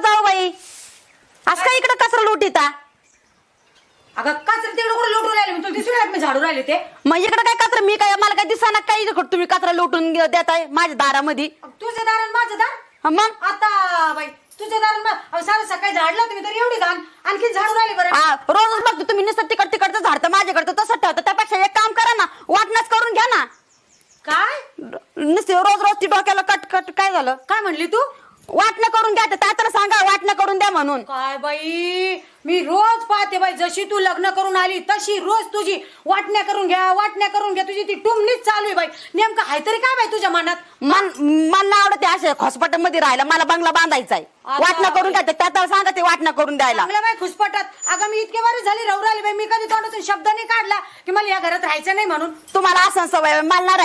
जाऊ बाई असं काय इकडे कचरा लोटीता? अगं कचरा तिकडे कुठे लोटून राहिले मी तुला दिसून राहिले मी झाडू राहिले ते. मग इकडे काय कचरा मी काय मला काय दिसाना काय तुम्ही कचरा लोटून देताय माझ्या दारामध्ये? तुझं दार आणि माझं दार मग आता बाई तुझ्या दार सारं सकाळी झाडलं तुम्ही तर एवढी घाण आणखी झाडू राहिले बरं. रोजच बघतो तुम्ही नुसतं तिकडचं झाडतं माझ्याकडचं तसं ठेवतं. त्यापेक्षा एक काम करा ना वाटणंच करून घ्या ना. काय नुसते रोज ती डोक्याला कट काय झालं? काय म्हणली तू? वाटणं करून घ्या तर सांगा वाटणं करून द्या म्हणून. काय बाई मी रोज पाहते बाई जशी तू लग्न करून आली तशी रोज तुझी वाटण्या करून घ्या तुझी ती टुमणीच चालू आहे बाई. नेमकं हाय तरी काय बाई तुझ्या मनात? मला आवडते असे हॉस्पिटलमध्ये राहायला मला बंगला बांधायचा आहे. वाटणं करून घ्या त्याला सांगा ते वाटणं करून द्यायला. चांगलं बाई खुसपटात अगं मी इतके वारी झाली राहू राहिली बाई मी कधी तोंडातून शब्द नाही काढला की मला या घरात राहायचं नाही म्हणून. तुम्हाला असं सवय मला नाही